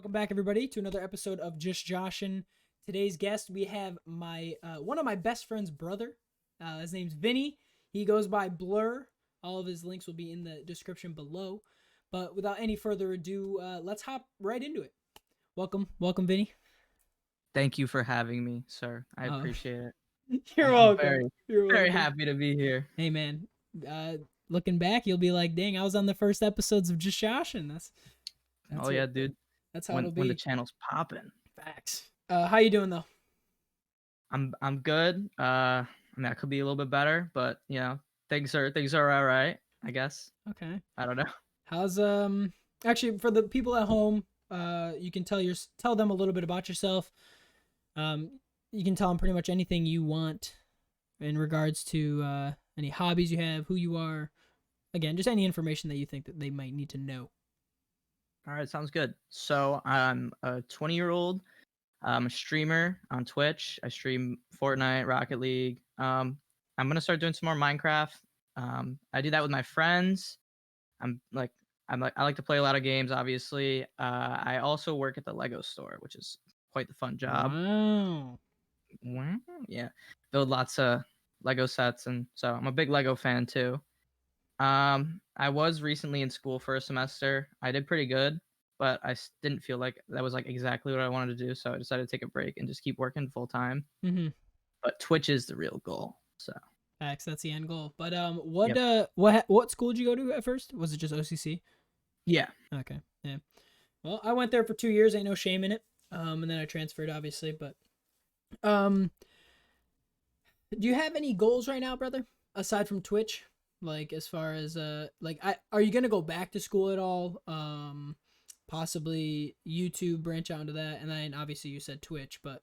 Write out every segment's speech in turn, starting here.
Welcome back, everybody, to another episode of Just Joshin. Today's guest, we have my one of my best friend's brother. His name's Vinny. He goes by Blur. All of his links will be in the description below. But without any further ado, let's hop right into it. Welcome, Vinny. Thank you for having me, sir. I Oh, appreciate it. you're I'm welcome. You're very welcome. happy to be here. Hey, man. Looking back, you'll be like, "Dang, I was on the first episodes of Just Joshin." That's Oh yeah, dude. That's how When it'll when the be. channel's popping. Facts. How you doing though? I'm good. I mean, I could be a little bit better, but things are all right, I guess. Okay. I don't know. How's actually for the people at home, you can tell them a little bit about yourself. Um, you can tell them pretty much anything you want in regards to any hobbies you have, who you are. Again, just any information that you think that they might need to know. All right, sounds good. So I'm a 20-year-old. I'm a streamer on Twitch. I stream Fortnite, Rocket League. I'm gonna start doing some more Minecraft. I do that with my friends. I'm like I like to play a lot of games, obviously. I also work at the Lego store, which is quite the fun job. Wow. Wow. Yeah. Build lots of Lego sets, and so I'm a big Lego fan too. I was recently in school for a semester. I did pretty good, but didn't feel like that was like exactly what I wanted to do, so I decided to take a break and just keep working full time. Mm-hmm. But Twitch is the real goal. So Facts. That's the end goal. But yep. what school did you go to at first? Was it just OCC? Yeah. Okay. Yeah. Well, I went there for 2 years. Ain't no shame in it. And then I transferred, obviously. But um, do you have any goals right now, brother? Aside from Twitch, like as far as are you gonna go back to school at all? Possibly YouTube, branch out into that, and then obviously you said Twitch, but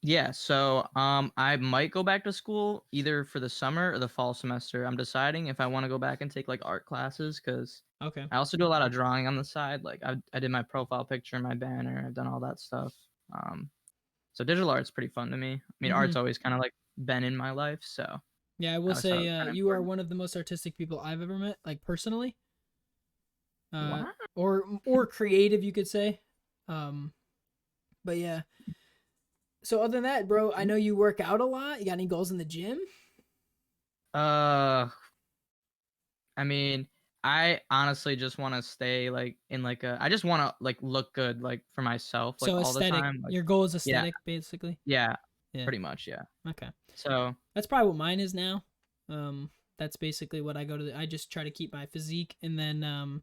Yeah, so I might go back to school either for the summer or the fall semester. I'm deciding if I want to go back and take like art classes because okay. I also do a lot of drawing on the side. Like I did my profile picture, my banner, I've done all that stuff. Um, so digital art's pretty fun to me. I mean, Mm-hmm. art's always kind of like been in my life, so Yeah, I I will always thought it say was kind of you are important. one of the most artistic people I've ever met, like personally, Wow. or creative, you could say. Um, but yeah. So other than that, bro, I know you work out a lot. You got any goals in the gym? Uh, I mean, I honestly just want to stay like in like a. I just want to like look good like for myself like So all the aesthetic. time. Like Your goal is yeah, aesthetic, basically. yeah, Yeah. pretty much yeah. Okay. So That's probably what mine is now. That's basically what I go to. I just try to keep my physique, and then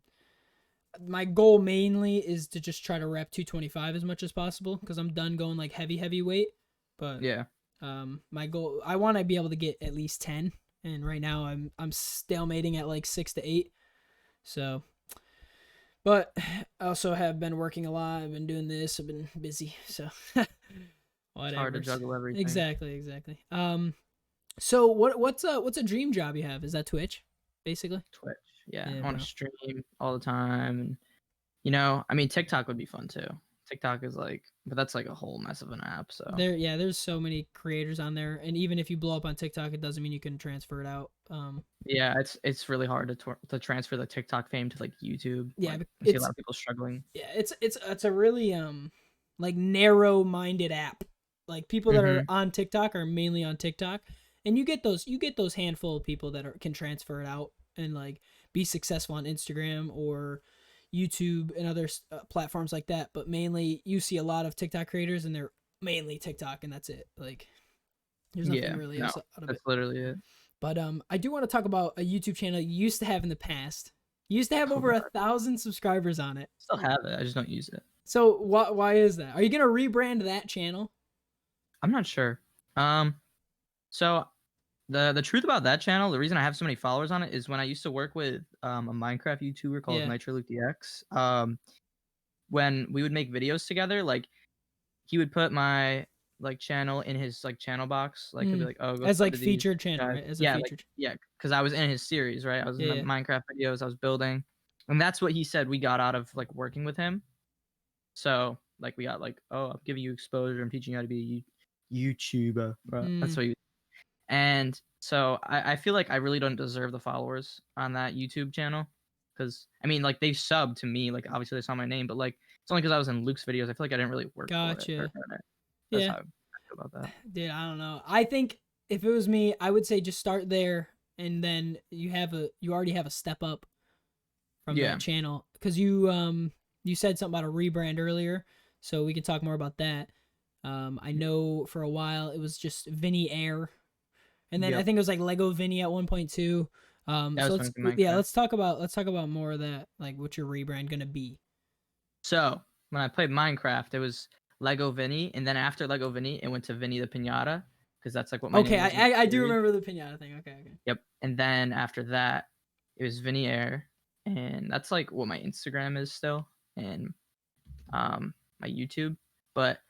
my goal mainly is to just try to rep 225 as much as possible because I'm done going like heavy weight. But yeah. my goal, I want to be able to get at least 10, and right now I'm stalemating at like 6 to 8. So, but I also have been working a lot. I've been doing this. I've been busy. So, It's hard to whatever. juggle everything. Exactly. So what's a dream job you have? Is that Twitch, basically? Twitch. Yeah, Yeah, I want to bro. stream all the time, and I mean, TikTok would be fun too. TikTok is like, but that's like a whole mess of an app. So There's so many creators on there, and even if you blow up on TikTok, it doesn't mean you can transfer it out. yeah, it's really hard to transfer the TikTok fame to like YouTube. Yeah, Like I see a lot it's of people struggling. yeah, it's a really like narrow-minded app. Like people that are Mm-hmm. on TikTok are mainly on TikTok, and you get those handful of people that can transfer it out and like be successful on Instagram or YouTube and other platforms like that. But mainly, you see a lot of TikTok creators, and they're mainly TikTok, and that's it. Like, there's nothing Yeah, really no, else out of it. that's literally it. But I do want to talk about a YouTube channel you used to have in the past. You used to have Oh over a god, thousand subscribers on it. still have it. I just don't use it. So why is that? Are you gonna rebrand that channel? I'm not sure. Um, so the truth about that channel, the reason I have so many followers on it is when I used to work with a Minecraft YouTuber called Yeah. NitroLukeDX. When we would make videos together, like he would put my like channel in his like channel box. Like he'll be Mm. like, "Oh, go As sub like to these featured channel, guys." right? As a Yeah, like featured. yeah, because I was in his series, right? I was in the Yeah. Minecraft videos. I was building, and that's what he said we got out of like working with him. So like we got like, "Oh, I'm giving you exposure. I'm teaching you how to be a YouTuber." Right? That's Mm. what he. And so I feel like I really don't deserve the followers on that YouTube channel because I mean like they subbed to me, like obviously they saw my name, but like It's only because I was in Luke's videos. I feel like I didn't really work for it or Gotcha. earn it. That's Yeah. how I feel about that. Dude, I don't know. I think if it was me, I would say just start there, and then you already have a step up from Yeah. that channel, because you said something about a rebrand earlier, so we can talk more about that. I know for a while it was just Vinny Air, and then I Yep. think it was like Lego Vinny at 1.2. That So was let's funny for yeah, Minecraft. let's talk about more of that, like what's your rebrand gonna be. So when I played Minecraft, it was Lego Vinny, and then after Lego Vinny, it went to Vinny the Pinata because that's like what my Okay, name was in the I do series. remember the pinata thing. Okay. Yep. And then after that, it was Vinny Air, and that's like what my Instagram is still, and my YouTube. But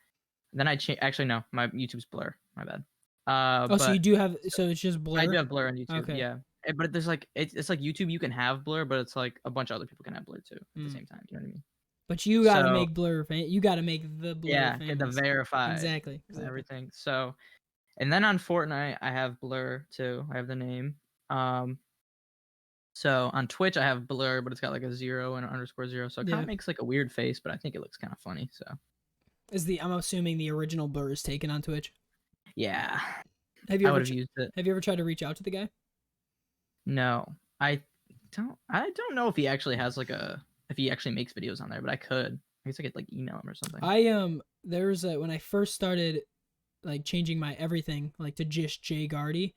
then I actually no, my YouTube's Blur. My bad. Oh, so you But do have, so it's just I Blur. do have Blur on YouTube. Okay. Yeah. But there's like it's like YouTube you can have Blur, but it's like a bunch of other people can have Blur too at the Mm. same time. You know what I mean? But you got to So make Blur you got to make the Blur yeah, get the famous. verified Exactly. and everything. So and then on Fortnite I have Blur too. I have the name. Um So on Twitch I have Blur, but it's got like a 0 and an _0. So it kind Yeah. of makes like a weird face, but I think it looks kind of funny. So I'm assuming the original Blur is taken on Twitch. yeah, Have you I ever would have used it. have you ever tried to reach out to the guy? No, I don't know if he actually has like if he actually makes videos on there, but I could. I guess I could like email him or something. There's a, when I first started like changing my everything like to just Jay Gardy,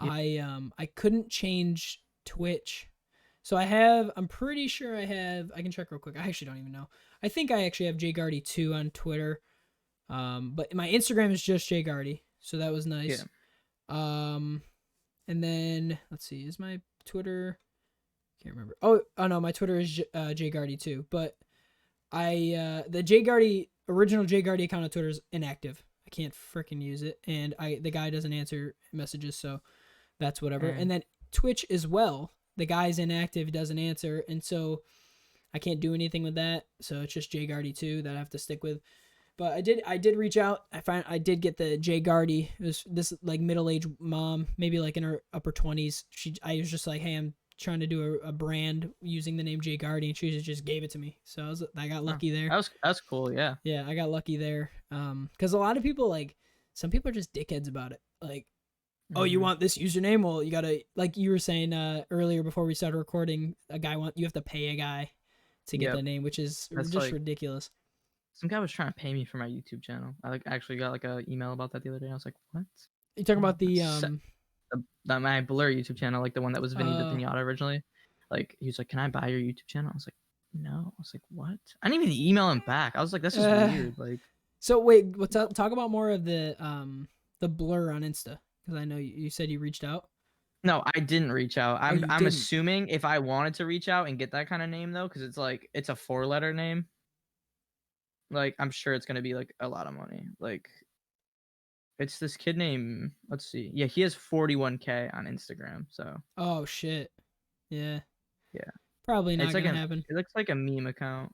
Yep. I couldn't change Twitch. So I'm pretty sure I can check real quick. I actually don't even know. I think I actually have Jay Gardy 2 on Twitter. But my Instagram is just Jay Gardy. So that was nice. Yeah. And then let's see, is my Twitter, can't remember. Oh no, my Twitter is Jay Gardy 2, but the Jay Gardy original Jay Gardy account on Twitter is inactive. I can't freaking use it, and the guy doesn't answer messages, so that's whatever. And then Twitch as well, the guy's inactive, doesn't answer, and so I can't do anything with that. So it's just Jay Gardy 2 that I have to stick with. But I did reach out. I did get the Jay Gardy. It was this like middle-aged mom, maybe like in her upper 20s. I was just like, hey, I'm trying to do a brand using the name Jay Gardy, and she just gave it to me. So I got lucky there. That's cool. Yeah. Yeah, I got lucky there. Because a lot of people, like, some people are just dickheads about it. Like, oh, you want this username? Well, you gotta, like you were saying earlier before we started recording, you have to pay a guy to get the name, which is That's just like, ridiculous. some guy was trying to pay me for my YouTube channel. I like actually got like a email about that the other day. I was like, what? You talking about the my Blur YouTube channel, like the one that was Vinny the Pinata originally. Like he was like, can I buy your YouTube channel? I was like, no. I was like, what? I didn't even email him back. I was like, this is weird. Like, so wait, talk about more of the Blur on Insta, because I know you said you reached out. No, I didn't reach out. I'm didn't. assuming if I wanted to reach out and get that kind of name though, because it's like it's a 4-letter name. Like I'm sure it's gonna be like a lot of money. Like it's this kid named, let's see. Yeah, he has 41K on Instagram. So oh shit. Yeah. Yeah. Probably not gonna happen. It looks like a meme account.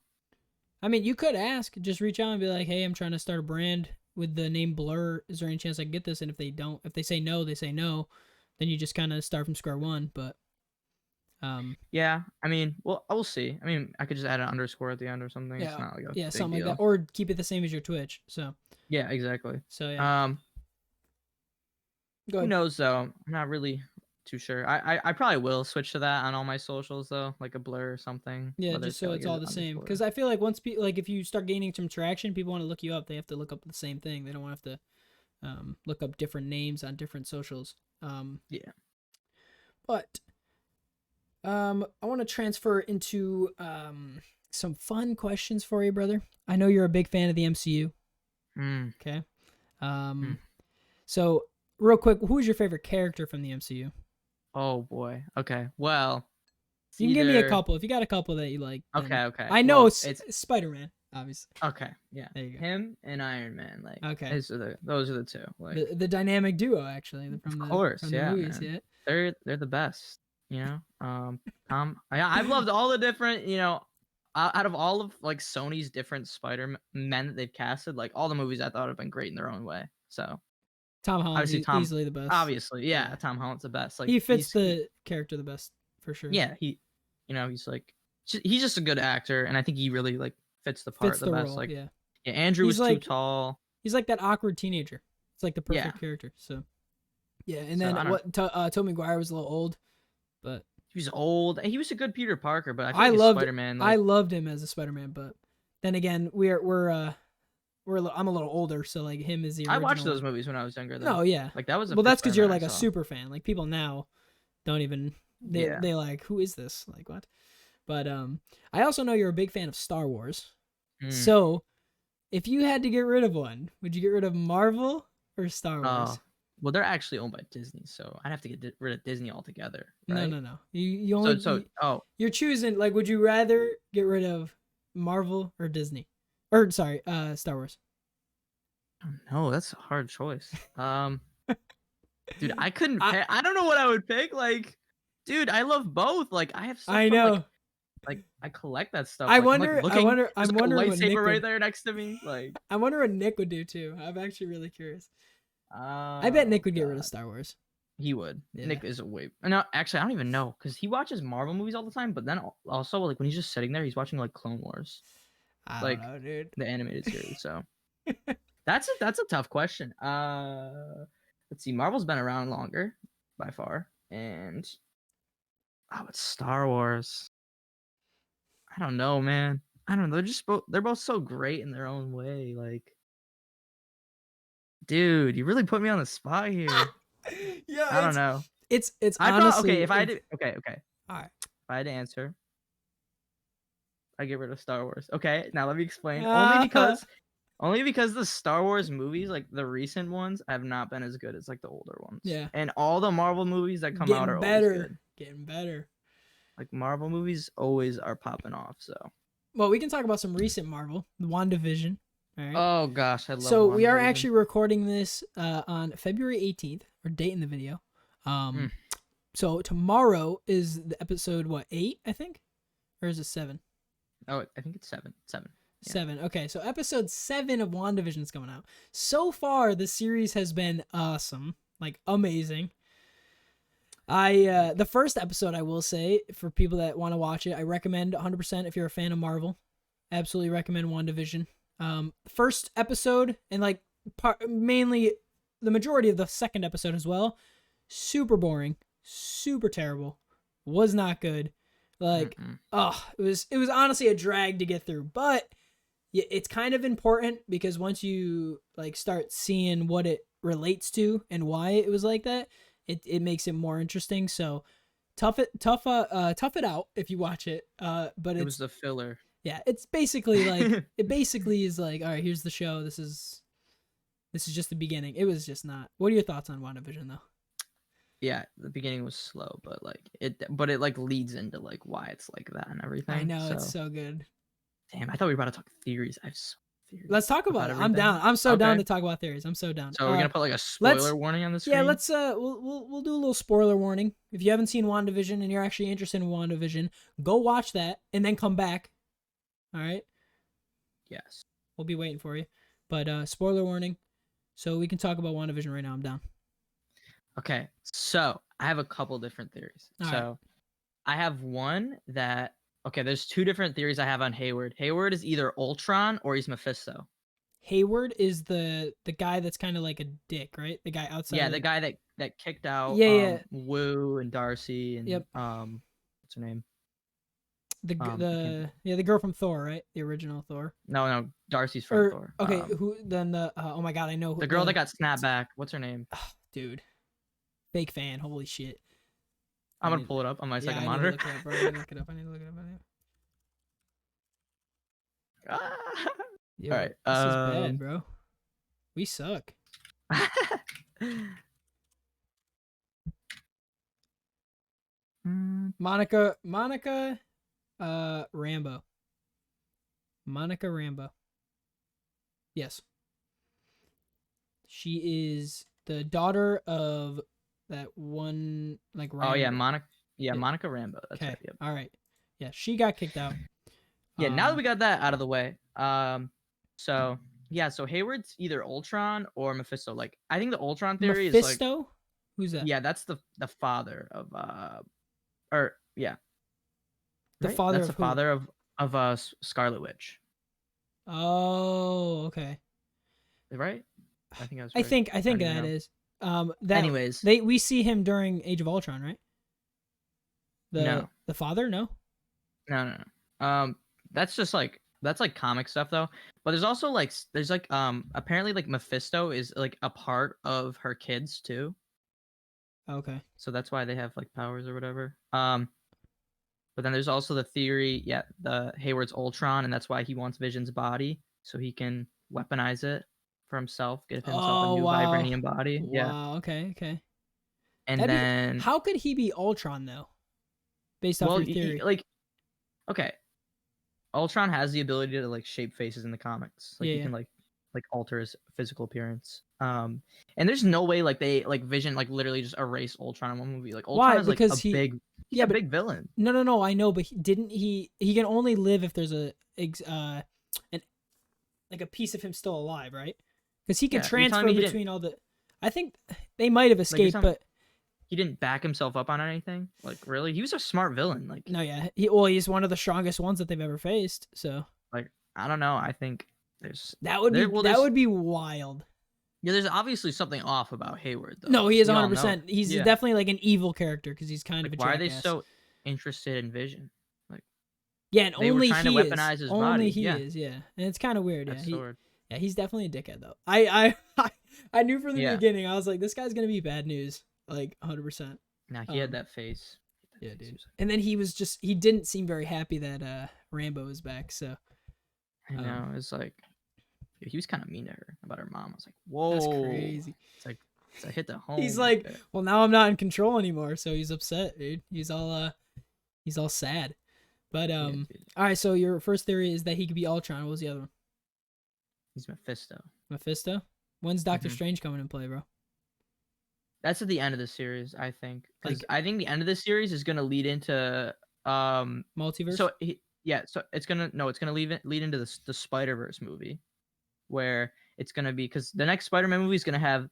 I mean, you could ask, just reach out and be like, hey, I'm trying to start a brand with the name Blur. Is there any chance I can get this? And if they say no, they say no. Then you just kind of start from square one. But yeah, I mean, well, I will see. I mean, I could just add an underscore at the end or something. yeah, It's not like a yeah, big something deal. like that, or keep it the same as your Twitch. So yeah, exactly. So yeah. Who knows though? I'm not really too sure. I probably will switch to that on all my socials though, like a Blur or something. Yeah, just so it's all the same. Because I feel like like if you start gaining some traction, people want to look you up. They have to look up the same thing. They don't want to have to look up different names on different socials. Yeah. But I want to transfer into some fun questions for you, brother. I know you're a big fan of the MCU. Okay. So real quick, who's your favorite character from the MCU? Oh boy. Okay. Well, you can give me a couple if you got a couple that you like. Okay. I know it's Spider-Man, obviously. Okay. Yeah. There you go. Him and Iron Man. Like. Okay. Those are the two. Like the dynamic duo, actually. From of course. the movies, man. Yeah. They're the best. You know. I've loved all the different. You know. Out of all of like Sony's different Spider-Men that they've casted, like all the movies I thought have been great in their own way. So Tom Holland's easily the best. Obviously, yeah, Tom Holland's the best. Like he fits the character the best for sure. Yeah, he's like he's just a good actor, and I think he really like fits the part Fits the the best. role. Like, Yeah. yeah, Andrew He's was too like tall. he's like that awkward teenager. It's like the Yeah. perfect character. So yeah, and So then I don't. Tobey Maguire was a little old, but He was old. He was a good Peter Parker, but I feel I like his loved Spider-Man, I like, loved him as a Spider-Man. But then again, I'm a little older, so like him is the I watched original. those movies when I was younger, though. No, yeah. Like that was the Well, that's first because you're Spider-Man I like a saw. super fan. Like people now don't even Yeah. they like, who is this? Like what? But I also know you're a big fan of Star Wars. Mm. So if you had to get rid of one, would you get rid of Marvel or Star Wars? Well, they're actually owned by Disney, so I'd have to get rid of Disney altogether, right? No. You only you're choosing, like, would you rather get rid of Marvel or Disney? Or sorry, Star Wars. No, that's a hard choice. Dude, I couldn't pick. I don't know what I would pick. Like, dude, I love both. Like, I have stuff I from know. like I collect that stuff. I Like, wonder. I'm like looking, I'm there's like wondering a what Nick lightsaber right would. there next to me. Like, I wonder what Nick would do too. I'm actually really curious. I I bet Nick would get rid of Star Wars. He would. Yeah. Nick is a way. No, actually, I don't even know because he watches Marvel movies all the time. But then also, like, when he's just sitting there, he's watching like Clone Wars, I like don't know, dude. the animated series. So that's a tough question. Let's see. Marvel's been around longer by far, and it's Star Wars. I don't know, man. I don't know. They're both so great in their own way. Like, dude, you really put me on the spot here. Yeah, I don't know. It's honestly okay. If I did, okay. All right. If I had to answer, I get rid of Star Wars. Okay, now let me explain. Only because the Star Wars movies, like the recent ones, have not been as good as like the older ones. Yeah. And all the Marvel movies that come out are always good. Getting better. Like Marvel movies always are popping off. So. Well, we can talk about some recent Marvel, Wanda Vision. All right. Oh gosh, I love. So we are actually recording this on February 18th, or date in the video. So tomorrow is the episode 8, I think, or is it 7? Oh, I think it's 7. 7. Yeah. 7. Okay, so episode 7 of WandaVision is coming out. So far, the series has been awesome, like amazing. The first episode, I will say, for people that want to watch it, I recommend 100% if you're a fan of Marvel. Absolutely recommend WandaVision. First episode, and like mainly the majority of the second episode as well, super boring, super terrible, was not good. Like, it was honestly a drag to get through, but it's kind of important because once you like start seeing what it relates to and why it was like that, it makes it more interesting. So tough it out if you watch it. But it was the filler. Yeah, it's basically like it basically is like, all right, here's the show. This is just the beginning. It was just not. What are your thoughts on WandaVision though? Yeah, the beginning was slow, but it like leads into like why it's like that and everything. I know, it's so good. Damn, I thought we were about to talk theories. I have so theories. Let's talk about it. I'm down. I'm so down to talk about theories. I'm so down. So we're gonna put like a spoiler warning on the screen. Yeah, let's we'll do a little spoiler warning. If you haven't seen WandaVision and you're actually interested in WandaVision, go watch that and then come back. All right. Yes. We'll be waiting for you. But spoiler warning. So we can talk about WandaVision right now. I'm down. Okay. So I have a couple different theories. I have one that there's two different theories I have on Hayward. Hayward is either Ultron or he's Mephisto. Hayward is the guy that's kind of like a dick, right? The guy outside. Yeah, the guy that kicked out Wu and Darcy and what's her name? The girl from Thor, right? The original Thor. No, Darcy's from Thor. Okay, who then the oh my god, I know who, the girl that got snapped back. What's her name? Oh, dude, fake fan. Holy shit. I'm gonna pull it up on my second monitor. I need to look it up. Yo, all right. This is bad, bro. We suck. Monica Rambeau. Monica Rambeau. Yes. She is the daughter of that one, like, Rambeau. Oh yeah, Monica Rambeau. That's okay. Right. Yep. All right. Yeah, she got kicked out. Yeah, now that we got that out of the way. So Hayward's either Ultron or Mephisto. Like, I think the Ultron theory Mephisto? is like, who's that? Yeah, that's the father of The father that's of the father of Scarlet Witch. Oh, okay. Right? I think I was I right. think I I think don't even that know. is. That Anyways, we see him during Age of Ultron, right? no, The father, no. no. That's like comic stuff though. But there's also like there's like apparently like Mephisto is like a part of her kids too. Okay. So that's why they have like powers or whatever. But then there's also the theory, yeah, the Hayward's Ultron, and that's why he wants Vision's body so he can weaponize it for himself, give himself a Oh new wow. vibranium body. Yeah, Wow. Okay. Okay. and That'd be. then How could he be Ultron though? Based off well, your theory. like okay, Ultron has the ability to like shape faces in the comics. Like Yeah. he Yeah. can like alter his physical appearance. And there's no way like they like Vision like literally just erase Ultron in one movie. Like Ultron Why? is like a Because he. big he's Yeah, a but big villain. no. I know, but didn't he? He can only live if there's an like a piece of him still alive, right? Because he can Yeah, you're telling transfer me he didn't between all the. I think they might have like you're escaped, telling me but he didn't back himself up on anything? Like really? He was a smart villain. no, yeah. He's one of the strongest ones that they've ever faced. So Like I don't know. I think that would be wild. yeah, there's obviously something off about Hayward though. No, he is We all know. 100%. He's Yeah. definitely like an evil character because he's kind Like of a why are they jackass. so interested in Vision? Like Yeah, and they were only trying to he is. weaponize his Only body. he Yeah, is. Yeah, and it's kind of weird. that sword. Yeah, he's definitely a dickhead though. I knew from the Yeah. beginning. I was like, this guy's gonna be bad news. Like 100%. Nah, he had that face. Yeah, dude. And then he didn't seem very happy that Rambo was back. So I know. It's like he was kind of mean to her about her mom. I was like, whoa, that's crazy. It's like it's a hit the home. He's like, well, now I'm not in control anymore, so he's upset, dude. He's all sad. But Yeah, all dude. right. So your first theory is that he could be Ultron. What was the other one? He's Mephisto. Mephisto. When's Doctor Mhm. Strange coming in play, bro? That's at the end of the series, I think. Because Like I think the end of the series is gonna lead into multiverse. So so it's gonna lead into the Spider-Verse movie, where it's gonna be because the next Spider-Man movie is gonna have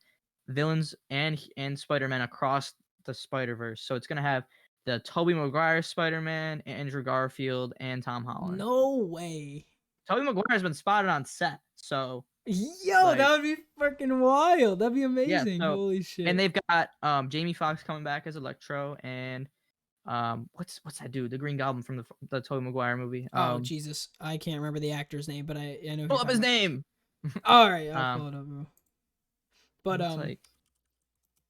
villains and Spider-Man across the Spider-Verse. So it's gonna have the Tobey Maguire Spider-Man, Andrew Garfield, and Tom Holland. No way. Tobey Maguire's been spotted on set, so Yo, like, that would be freaking wild. That'd be yeah. amazing. So Holy shit. and they've got Jamie Foxx coming back as Electro and what's that dude, the Green Goblin from the Tobey Maguire movie. Oh Jesus, I can't remember the actor's name, but I know. Pull up his name. All right, I'll pull it up, bro. But it's like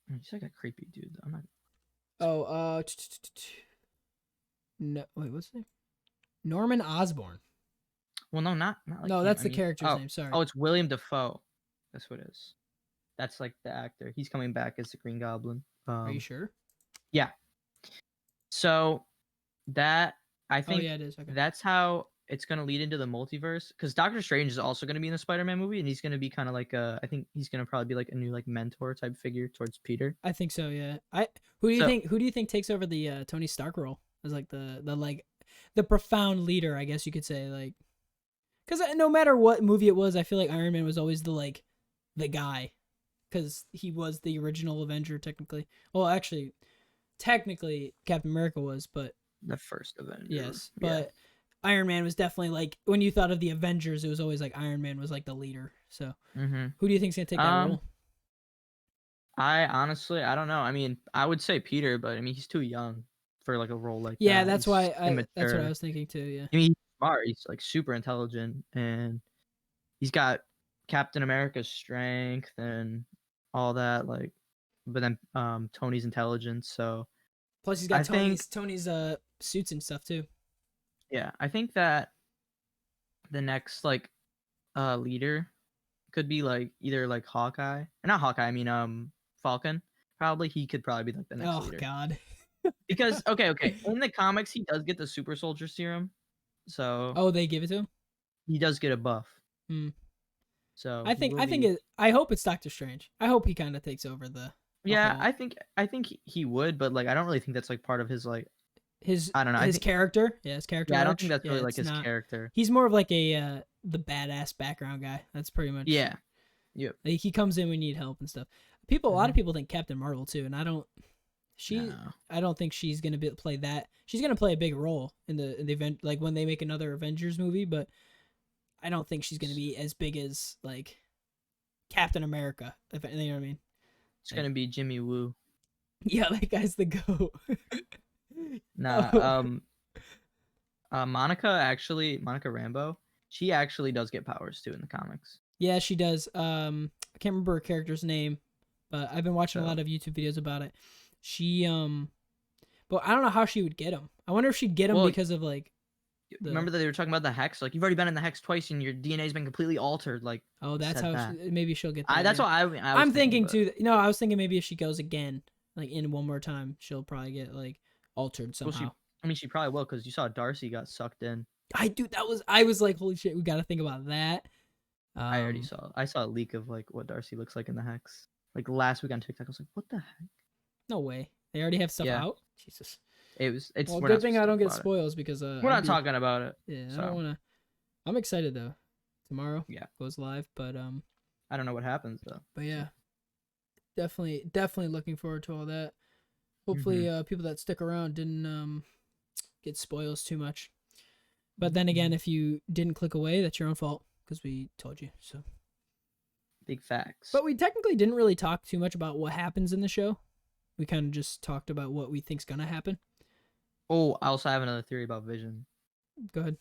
he's like a creepy dude. I'm not. Oh, no, wait, what's his name? Norman Osborn. Well, no, not like No, him. that's I the mean- character's name. Sorry. Oh, it's William Dafoe. That's what it is. That's like the actor. He's coming back as the Green Goblin. Are you sure? Yeah. So that I think yeah, it is. Okay. that's how it's gonna lead into the multiverse because Doctor Strange is also gonna be in the Spider-Man movie, and he's gonna be kind of like I think he's gonna probably be like a new like mentor type figure towards Peter. I think so. Yeah. Who do you think takes over the Tony Stark role as like the profound leader? I guess you could say like, because no matter what movie it was, I feel like Iron Man was always the guy, because he was the original Avenger technically. Well, actually, technically Captain America was, but The first Avenger. yes, Yeah. but Iron Man was definitely like when you thought of the Avengers, it was always like Iron Man was like the leader. So who do you think's gonna take that role? I honestly, I don't know. I mean, I would say Peter, but I mean, he's too young for like a role like that. Yeah, that's He's why that's what I immature. was thinking too. Yeah. I mean, he's smart. He's like super intelligent, and he's got Captain America's strength and all that. Like, but then Tony's intelligence. So Plus, he's got I think Tony's suits and stuff too. yeah, I think that the next like leader could be like either like Hawkeye or not Hawkeye. I mean Falcon. Probably he could probably be like the next leader. Oh God. Because okay, in the comics he does get the super soldier serum, so Oh, they give it to him. he does get a buff. Hmm. So I hope it's Doctor Strange. I hope he kind of takes over the. Yeah, whole, I think he would, but like I don't really think that's like part of his like his I don't know his character. Yeah, his character. Yeah, I don't arc. think that's really like it's his not- character. He's more of like a the badass background guy. That's pretty much. Yeah. Yep. Like he comes in when you need help and stuff. A lot of people think Captain Marvel too, and I don't. I don't think she's gonna play that. She's gonna play a big role in the event, like when they make another Avengers movie. But I don't think she's gonna be as big as like Captain America. If you know what I mean. It's gonna be Jimmy Woo. Yeah, that guy's the goat. Nah, Oh. Monica Rambeau, she actually does get powers too in the comics. Yeah, she does. I can't remember her character's name, but I've been watching a So lot of YouTube videos about it. She but I don't know how she would get him. I wonder if she'd get him well, because of like remember that they were talking about the hex? Like, you've already been in the hex twice, and your DNA's been completely altered. Like, oh, that's said how that. maybe she'll get that. That's Yeah. what I was I'm thinking but- too. No, I was thinking maybe if she goes again, like in one more time, she'll probably get like altered Well, somehow. she probably will, because you saw Darcy got sucked in. I was like, holy shit, we got to think about that. I already saw. I saw a leak of like what Darcy looks like in the hex. Like last week on TikTok, I was like, "What the heck?" No way. They already have stuff Yeah. out. Jesus. It's. Well, We're good not thing supposed I to don't talk get about it. spoils because We're not talking about it. Yeah, I so. don't want to. I'm excited though. Tomorrow. Yeah. Goes live, but I don't know what happens though. But yeah, definitely looking forward to all that. Hopefully, people that stick around didn't get spoils too much. But then again, if you didn't click away, that's your own fault because we told you. So Big facts. But we technically didn't really talk too much about what happens in the show. We kind of just talked about what we think's gonna happen. Oh, I also have another theory about Vision. Go ahead.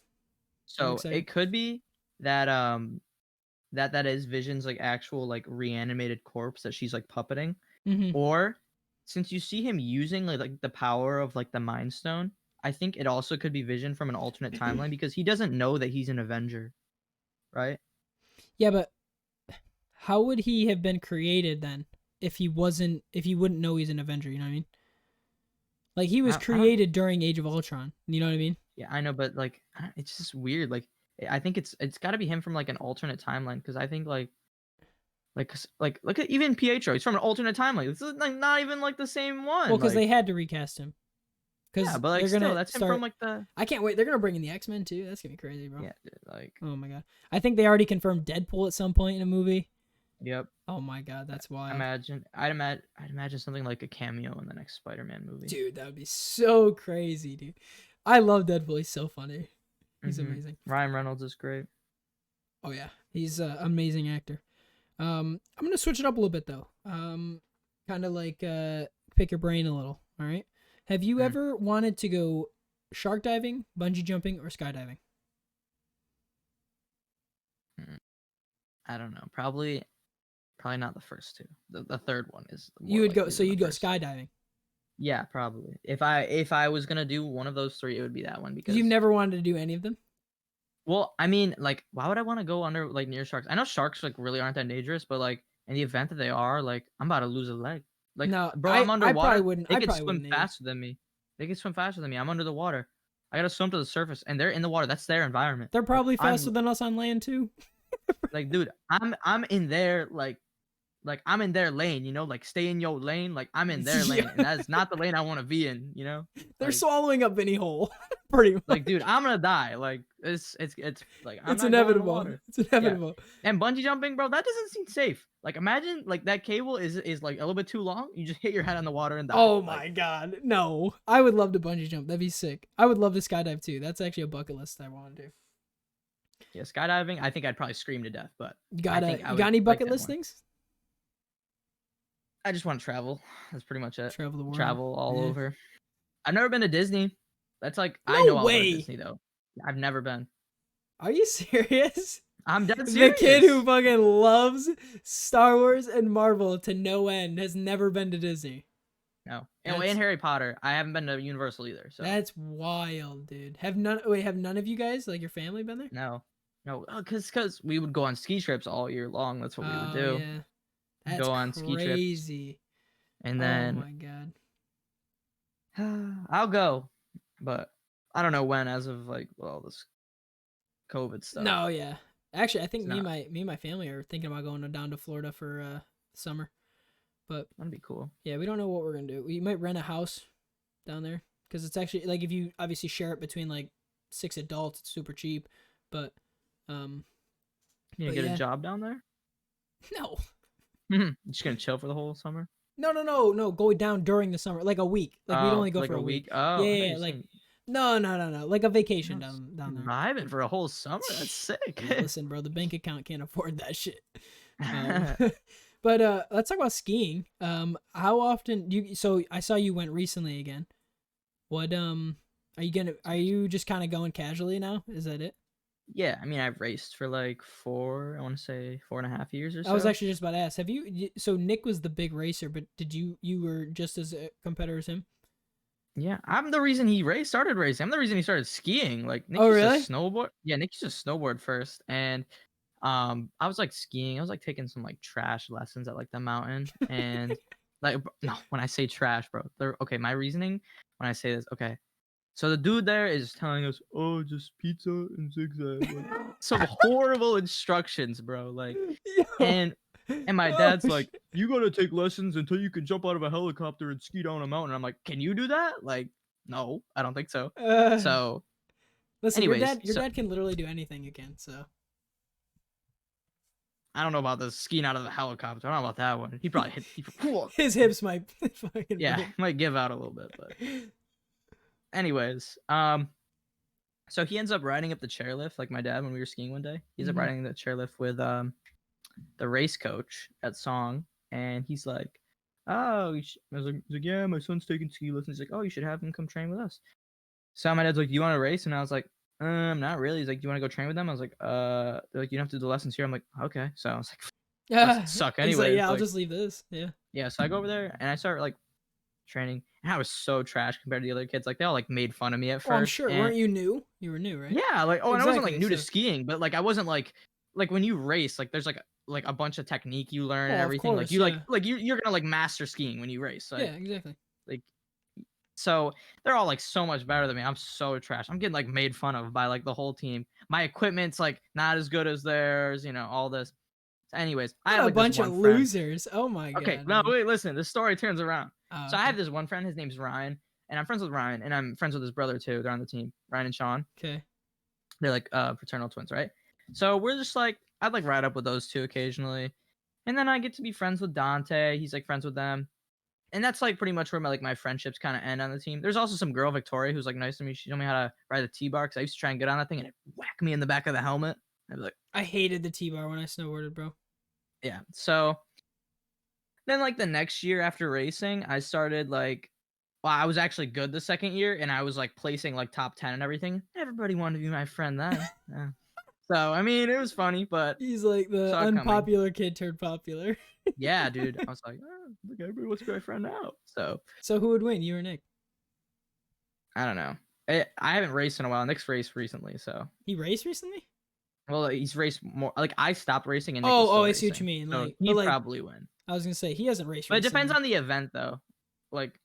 So it could be that that is Vision's like actual like reanimated corpse that she's like puppeting, or since you see him using like the power of like the Mind Stone, I think it also could be Vision from an alternate timeline because he doesn't know that he's an Avenger, right? Yeah, but how would he have been created then if he wasn't? If you wouldn't know he's an Avenger, you know what I mean? Like he was created during Age of Ultron. You know what I mean? Yeah, I know, but like it's just weird. Like I think it's got to be him from like an alternate timeline because I think like look at even Pietro. He's from an alternate timeline. This is like not even like the same one. Well, because like, they had to recast him. Yeah, but like still, that's him from like the. I can't wait. They're gonna bring in the X-Men too. That's gonna be crazy, bro. Yeah, dude, like. Oh my god. I think they already confirmed Deadpool at some point in a movie. Yep. Oh my god, that's wild. I'd imagine something like a cameo in the next Spider-Man movie. Dude, that would be so crazy, dude. I love Deadpool. He's so funny. He's amazing. Ryan Reynolds is great. Oh yeah, he's an amazing actor. I'm gonna switch it up a little bit though. Kind of like pick your brain a little. All right. Have you ever wanted to go shark diving, bungee jumping, or skydiving? I don't know. Probably not the first two. The third one is. You would go. So you'd go skydiving. Yeah, probably. If I was gonna do one of those three, it would be that one because you've never wanted to do any of them. Well, I mean, like, why would I want to go under like near sharks? I know sharks like really aren't that dangerous, but like in the event that they are, like, I'm about to lose a leg. Like, no, bro, I'm underwater. I probably wouldn't. They could swim faster than me. They can swim faster than me. I'm under the water. I gotta swim to the surface, and they're in the water. That's their environment. They're probably faster than us on land too. Like, dude, I'm in there like I'm in their lane, you know, like stay in your lane. Like I'm in their lane, and that's not the lane I want to be in, you know. They're like, swallowing up Vinny whole, pretty much. Like, dude, I'm gonna die. Like it's like it's inevitable. It's inevitable. Yeah. And bungee jumping, bro, that doesn't seem safe. Like imagine like that cable is like a little bit too long. You just hit your head on the water and die. Oh my god, no! I would love to bungee jump. That'd be sick. I would love to skydive too. That's actually a bucket list I want to do. Yeah, skydiving. I think I'd probably scream to death, but you got any bucket list things? I just want to travel. That's pretty much it. Travel the world. Travel all over. I've never been to Disney. That's like no I know all way. about Disney though. I've never been. Are you serious? I'm dead serious. The kid who fucking loves Star Wars and Marvel to no end has never been to Disney. No. And Harry Potter, I haven't been to Universal either. So that's wild, dude. Have none of you guys, like your family, been there? No, because we would go on ski trips all year long. That's what we would do. Yeah. That's go on crazy. Ski trips. And then oh my god. I'll go, but I don't know when. As of like this COVID stuff. No, yeah. Actually, I think me and my family are thinking about going down to Florida for summer. But that'd be cool. Yeah, we don't know what we're gonna do. We might rent a house down there because it's actually like if you obviously share it between like 6 adults, it's super cheap. But you get a job down there? No. Just gonna chill for the whole summer? No. Go down during the summer, like a week. Like we'd only go like for a week. week. Oh, yeah. Like No. Like a vacation That's down there. vibing for a whole summer. That's sick. Listen, bro, the bank account can't afford that shit. Um, but let's talk about skiing. How often you? So I saw you went recently again. What are you just kind of going casually now? Is that it? Yeah, I mean, I've raced for like I want to say 4.5 years or I was so. actually just about to ask. Have you? So Nick was the big racer, but did you were just as a competitor as him? Yeah, I'm the reason started racing. I'm the reason he started skiing. Like Nick Oh, used to really? snowboard. Yeah, Nick used to snowboard first, and I was like skiing. I was like taking some like trash lessons at like the mountain, and like no, when I say trash, bro, they're okay. My reasoning when I say this, okay. So the dude there is telling us, oh, just pizza and zigzag, like some horrible instructions, bro. Like, Yo. and my Oh, dad's like, you gotta take lessons until you can jump out of a helicopter and ski down a mountain. I'm like, can you do that? Like, no, I don't think so. uh, So, listen, anyways, your dad can literally do anything again. So I don't know about the skiing out of the helicopter. I don't know about that one. He probably hit. his hips might fucking Yeah, break. might give out a little bit, but anyways, so he ends up riding up the chairlift like my dad when we were skiing one day. He ends up Mhm. riding the chairlift with the race coach at Song, and he's like, "Oh," I was like, "Yeah, my son's taking ski lessons." He's like, "Oh, you should have him come train with us." So my dad's like, "You want to race?" And I was like, not really." He's like, "Do you want to go train with them?" I was like, They're like, "You don't have to do the lessons here." I'm like, "Okay." So I was like, "Must suck He's like, anyways." yeah, I'll Like, just leave this. Yeah. yeah. So I go over there and I start like training, and I was so trash compared to the other kids. Like they all like made fun of me at Oh, I'm first, sure. and Weren't you new? You were new, right? yeah, like and I wasn't like Exactly. new to So, skiing, but like I wasn't like when you race, like there's like a bunch of technique you learn and well, of everything. Like course, you yeah, you're gonna like master skiing when you race. yeah, exactly. Like so they're all like so much better than me. I'm so trash. I'm getting like made fun of by like the whole team. My equipment's like not as good as theirs, all this. Anyways, I What have a like this bunch of one friend. losers. Oh my Okay, god, no, man. wait, listen. The story turns around. Oh, So I have okay. this one friend. His name's Ryan, and I'm friends with Ryan, and I'm friends with his brother too. They're on the team. Ryan and Sean. Okay. They're like fraternal twins, right? So we're just like I'd like ride up with those two occasionally, and then I get to be friends with Dante. He's like friends with them, and that's like pretty much where my friendships kind of end on the team. There's also some girl, Victoria, who's like nice to me. She told me how to ride the T-bar because I used to try and get on that thing and it whacked me in the back of the helmet. I'd be like, I hated the T-bar when I snowboarded, bro. yeah. So then like the next year after racing, I started like, well, I was actually good the second year, and I was like placing like top 10 and everything. Everybody wanted to be my friend then. Yeah. So I mean, it was funny, but He's like the saw it coming. unpopular kid turned popular. Yeah, dude. I was like, look, everybody wants to be my friend now. So So who would win, you or Nick? I don't know. I haven't raced in a while. Nick's raced recently, so He raced recently? well, he's raced more. Like I stopped racing, and Nick was Oh, still I see what you racing, mean. so Like, but he'd like, probably win. I was gonna say he hasn't raced But it depends recently. on the event, though. Like,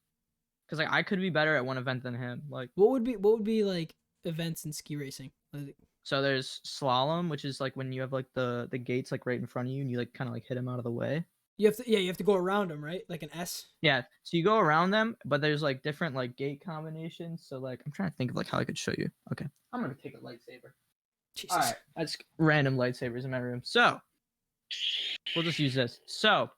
because like I could be better at one event than him. Like, What would be like events in ski racing? Like, so there's slalom, which is like when you have like the gates like right in front of you, and you like kind of like hit him out of the way. you have to go around them, right? Like an S. Yeah, so you go around them, but there's like different like gate combinations. So like I'm trying to think of like how I could show you. Okay, I'm gonna take a lightsaber. All Jesus. right, that's random lightsabers in my room. So we'll just use this. So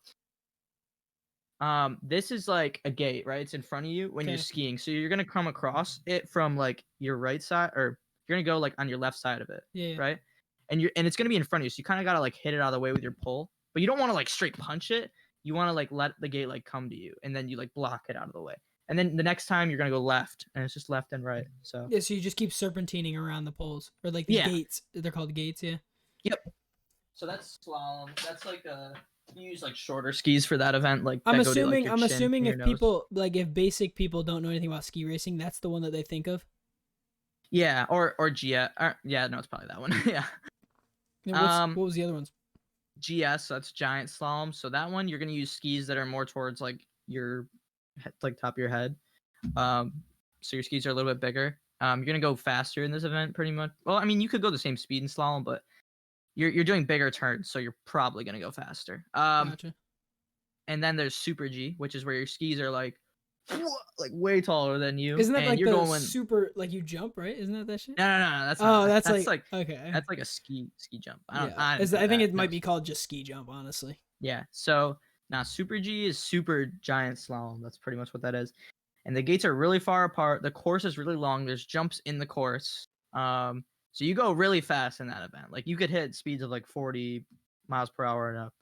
this is like a gate, right? It's in front of you when you're Okay. skiing. So you're gonna come across it from like your right side, or you're gonna go like on your left side of it, Yeah. right? And it's gonna be in front of you. So you kind of gotta like hit it out of the way with your pull, but you don't want to like straight punch it. You want to like let the gate like come to you, and then you like block it out of the way. And then the next time you're gonna go left, and it's just left and right. So Yeah. So you just keep serpentining around the poles or like the yeah, gates. They're called gates. Yeah. yep. So that's slalom. That's like you use like shorter skis for that event, like I'm that go to like assuming. your I'm chin assuming and your if nose. people like if basic people don't know anything about ski racing, that's the one that they think of. Yeah, or GS. Yeah, no, it's probably that one. Yeah. And Um, what was the other ones? GS, that's giant slalom. So that one you're gonna use skis that are more towards like your like top of your head. Um, so your skis are a little bit bigger. You're gonna go faster in this event, pretty much. Well, I mean, you could go the same speed in slalom, but you're doing bigger turns, so you're probably gonna go faster. Gotcha. And then there's Super G, which is where your skis are like like way taller than you, Isn't that and like you're the going. super like you jump, right? Isn't that that shit? No, that's not Oh, that. that's like okay. That's like a ski jump. Yeah, I didn't do I think that. it No. might be called just ski jump, honestly. Yeah. So now Super G is super giant slalom. That's pretty much what that is. and the gates are really far apart. The course is really long. There's jumps in the course. So you go really fast in that event. Like you could hit speeds of like 40 miles per hour and up.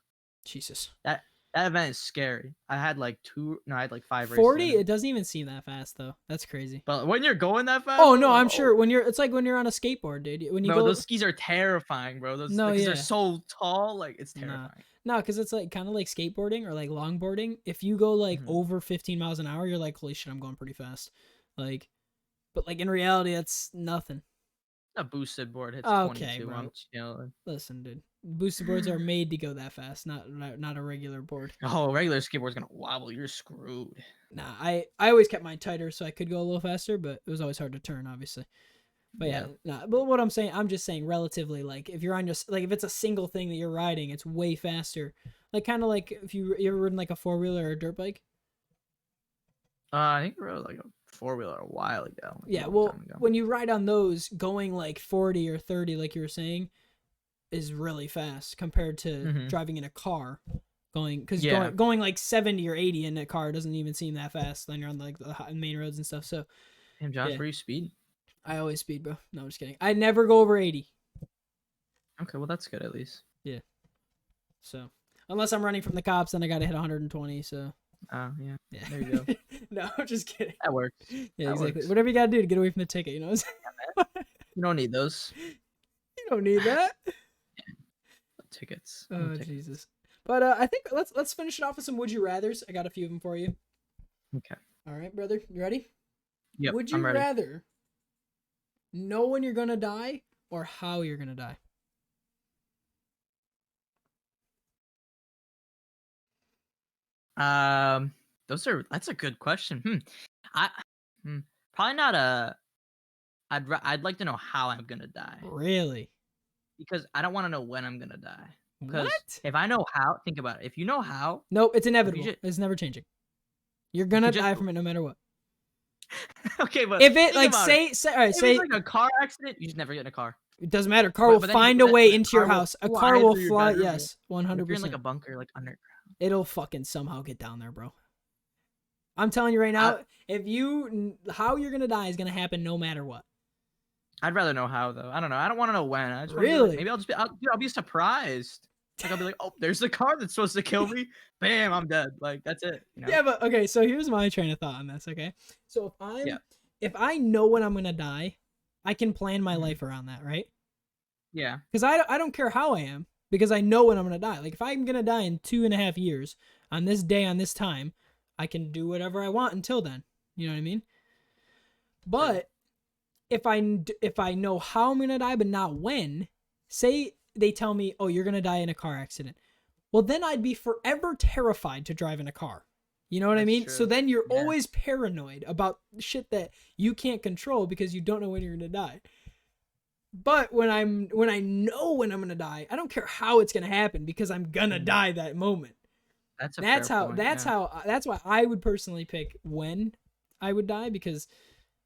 Jesus. That event is scary. I had like I had like 5 races 40? in it. It doesn't even seem that fast though. That's crazy. But when you're going that fast, Oh bro, no, like, I'm sure it's like when you're on a skateboard, dude. When you bro, go, those skis are terrifying, bro. Those No, because they're yeah. so tall, like it's Nah. terrifying. No, because it's like kind of like skateboarding or like longboarding. If you go like Mhm. over 15 miles an hour, you're like, holy shit, I'm going pretty fast. Like, but like in reality, that's nothing. A boosted board hits Okay, 22. bro. I'm chilling. Listen, dude. Boosted boards are made to go that fast, not a regular board. Oh, regular skateboard's gonna wobble. You're screwed. Nah, I always kept mine tighter so I could go a little faster, but it was always hard to turn, obviously. But yeah, nah. But what I'm just saying, relatively, like if you're on just like if it's a single thing that you're riding, it's way faster. Like kind of like if you ever ridden like a 4-wheeler or a dirt bike. I think I rode like a 4-wheeler a while ago. Like Yeah, a long well, time ago. when you ride on those, going like 40 or 30, like you were saying, is really fast compared to driving in a car. Going like 70 or 80 in a car doesn't even seem that fast. Then you're on like the main roads and stuff. So, Damn, Josh, where you speed? I always speed, bro. No, I'm just kidding. I never go over 80. Okay, well that's good at least. Yeah. So, unless I'm running from the cops, then I gotta hit 120. So. Yeah. Yeah. There you go. No, I'm just kidding. That works. Yeah, that exactly. Works. Whatever you gotta do to get away from the ticket, you know. You don't need those. You don't need that. Tickets. Oh Tickets. Jesus. But I think let's finish it off with some would you rather's. I got a few of them for you. Okay. All right, brother. You ready? Yep. Would you I'm ready. rather know when you're gonna die or how you're gonna die? That's a good question. Probably not a. I'd like to know how I'm gonna die Really? because I don't want to know when I'm gonna die. Because What? if I know how, think about it. If you know how, Nope, it's inevitable. just- It's never changing. You're gonna just- die from it no matter what. okay, but If it think like about say all right, if say it's like a car accident, you just never get in a car. it doesn't matter. Car But- will but then find you- a way but into your car will house. A fly car will through your fly. bedroom. Yes, If you're in 100%. like a bunker, like underground. It'll fucking somehow get down there, bro. I'm telling you right now, how you're gonna die is gonna happen no matter what. I'd rather know how though. I don't know. I don't want to know when. I just wanna be Really? like, maybe I'll just be. I'll be surprised. Like I'll be like, oh, there's the car that's supposed to kill me. Bam, I'm dead. Like that's it. You know? Yeah, but okay. So here's my train of thought on this. Okay, so if I know when I'm gonna die, I can plan my life around that, right? Yeah. Because I don't care how I am because I know when I'm gonna die. Like if I'm gonna die in 2.5 years on this day on this time, I can do whatever I want until then. You know what I mean? But if I know how I'm gonna die but not when, say they tell me, oh, you're gonna die in a car accident, well then I'd be forever terrified to drive in a car. You know what I mean? True. So then you're always paranoid about shit that you can't control because you don't know when you're gonna die. But when I know when I'm gonna die, I don't care how it's gonna happen because I'm gonna die that moment. That's why I would personally pick when I would die because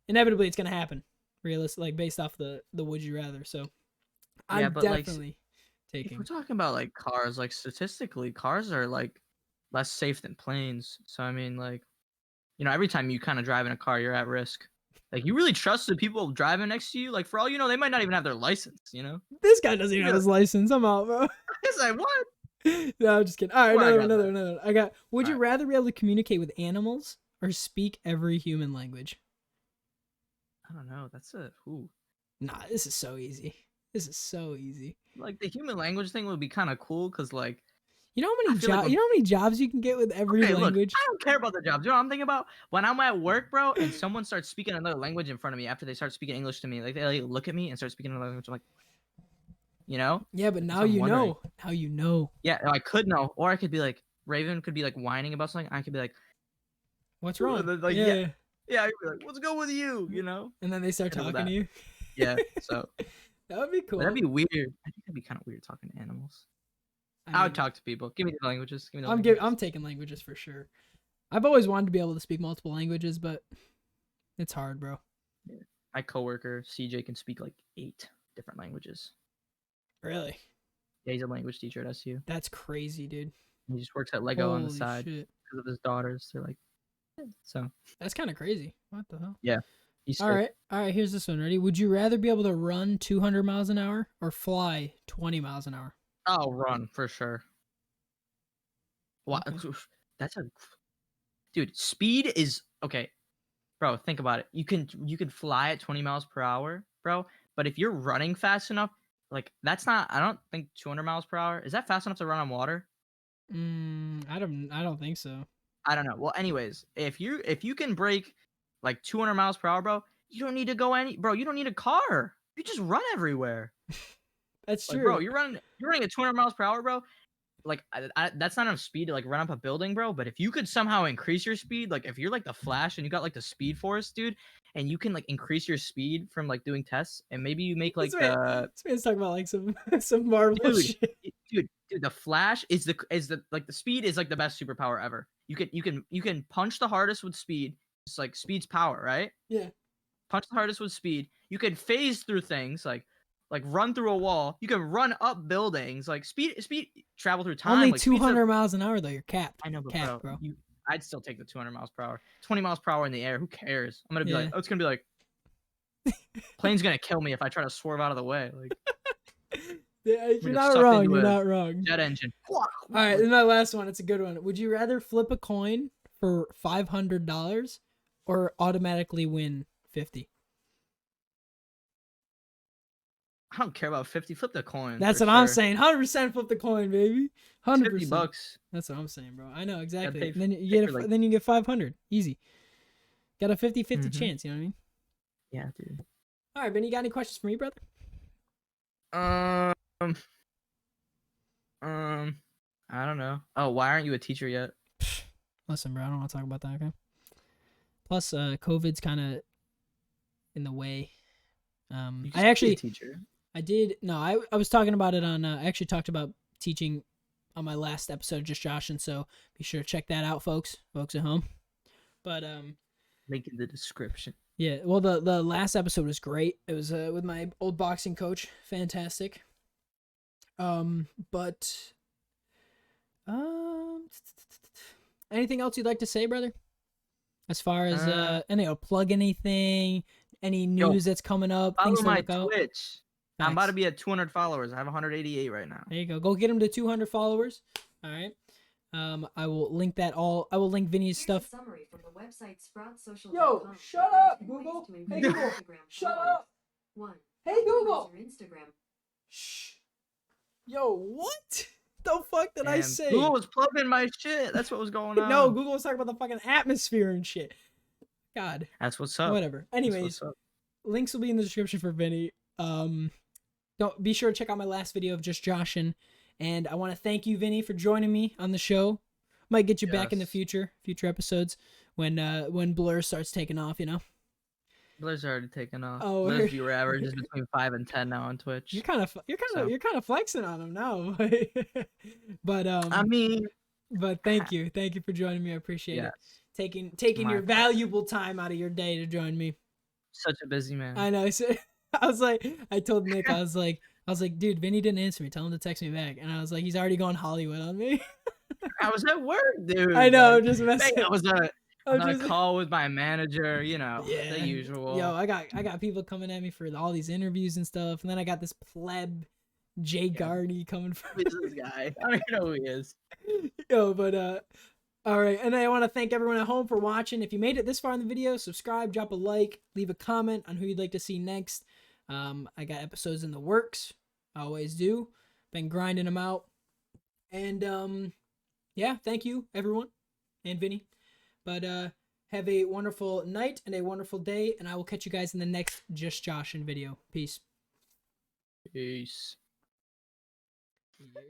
inevitably it's gonna happen. Realistic, like based off the would you rather. So I'm definitely taking. If we're talking about like cars, like statistically, cars are like less safe than planes. So I mean, like, you know, every time you kind of drive in a car, you're at risk. Like you really trust the people driving next to you. Like for all you know, they might not even have their license. You know, this guy doesn't even have his license. I'm out, bro. It's like what? No, I'm just kidding. All right, another. I got. Would you All rather be able to communicate with animals or speak every human language? I don't know. That's a ooh. Nah, this is so easy. Like the human language thing would be kind of cool because like. You know how many like you know how many jobs you can get with every language? Look, I don't care about the jobs. You know what I'm thinking about? When I'm at work, bro, and someone starts speaking another language in front of me after they start speaking English to me, like they like, look at me and start speaking another language. I'm like, you know? Yeah, but now you know. Now you know. Yeah, I could know, or I could be like Raven could be like whining about something. I could be like, what's wrong? Like, yeah, I'd be like, what's going with you? You know? And then they start talking to you. Yeah, so that would be cool. But that'd be weird. I think that'd be kind of weird talking to animals. I would talk to people. Give me the languages. I'm taking languages for sure. I've always wanted to be able to speak multiple languages, but it's hard, bro. Yeah. My coworker CJ can speak like 8 different languages. Really? Yeah, he's a language teacher at SU. That's crazy, dude. He just works at Lego on the side because of his daughters. They're like So That's kind of crazy. What the hell? yeah, he's All sick. right. Here's this one. Ready? Would you rather be able to run 200 miles an hour or fly 20 miles an hour? I'll run for sure. Wow, Okay. that's a dude. Speed is okay, bro. Think about it. You can fly at 20 miles per hour, bro. But if you're running fast enough, like that's not. I don't think 200 miles per hour is that fast enough to run on water. I don't think so. I don't know. Well, anyways, if you can break like 200 miles per hour, bro, you don't need to go any, bro. You don't need a car. You just run everywhere. That's Like, bro, true. you're running at 200 miles per hour, bro. Like, that's not enough speed to like run up a building, bro. But if you could somehow increase your speed, like if you're like the Flash and you got like the Speed Force, dude, and you can like increase your speed from like doing tests, and maybe you make This like man, the this man's talking about like some Marvel dude, shit. dude, the Flash is the like the speed is like the best superpower ever. You can punch the hardest with speed. It's like speed's power, right? Yeah. Punch the hardest with speed. You can phase through things like run through a wall. You can run up buildings. Like speed travel through time. Only Like speed's 200 miles an hour though. You're capped. I know, but Capped, bro. I'd still take the 200 miles per hour. 20 miles per hour in the air. Who cares? I'm gonna be Yeah. like, oh, it's gonna be like, plane's gonna kill me if I try to swerve out of the way. Like, Yeah, I'm you're gonna get not sucked wrong. into You're a not wrong. jet engine. All right, this is my last one. It's a good one. Would you rather flip a coin for $500 or automatically win 50? I don't care about 50. Flip the coin. That's for what I'm sure. saying. 100% flip the coin, baby. 100%. 50 bucks. That's what I'm saying, bro. I know exactly. pay- And then you pay get for, like- then you get 500. Easy. Got a 50-50 Mhm. chance, you know what I mean? Yeah, dude. All right, Ben, you got any questions for me, brother? Um, I don't know. Oh, why aren't you a teacher yet? Listen, bro, I don't want to talk about that, okay? Plus, COVID's kind of in the way. You I just be a actually, teacher. I was talking about it on, I actually talked about teaching on my last episode of Just Joshin, so be sure to check that out, folks at home. But, Link in the description. yeah, well, the last episode was great. It was with my old boxing coach. Fantastic. But anything else you'd like to say, brother? As far as plug anything, any news that's coming up, Follow things to my look out. Twitch. I'm about to Facts. be at 200 followers. I have 188 right now. There you go. Go get him to 200 followers. All right. I will link that all. I will link Vinny's stuff. Summary from the website sproutsocial.com. Yo, shut up, Google. Hey, Google. Shut up. 1. Hey, Google. Your Instagram. Shh. Yo, what? The fuck did I Damn, say? Google was plugging my shit. That's what was going on. No, Google was talking about the fucking atmosphere and shit. God. That's what's up. Whatever. That's Anyways, what's up. links will be in the description for Vinny. Don't be sure to check out my last video of Just Joshin. And I want to thank you, Vinny, for joining me on the show. Might get you back in the future episodes when Blur starts taking off, you know. Blur's already taken off. Oh, Blur's viewer average is between 5 and 10 now on Twitch. You're kind of flexing on him now. But I mean, but thank you for joining me. I appreciate it. yes. Taking My your pleasure. valuable time out of your day to join me. Such a busy man. I know. I was like, I told Nick, I was like, dude, Vinny didn't answer me. Tell him to text me back. And I was like, he's already going Hollywood on me. I was at work, dude. I know, Like, I'm just messing. I was on I'm a just- call with my manager, you know, Yeah. the usual. Yo, I got people coming at me for all these interviews and stuff, and then I got this pleb, Jay Gardy, coming for Who is this guy? I don't even know who he is. Yo, but all right, and I want to thank everyone at home for watching. If you made it this far in the video, subscribe, drop a like, leave a comment on who you'd like to see next. I got episodes in the works. I always do. Been grinding them out. And yeah, thank you everyone and Vinny. But have a wonderful night and a wonderful day, and I will catch you guys in the next Just Joshin video. Peace. Peace. Yeah.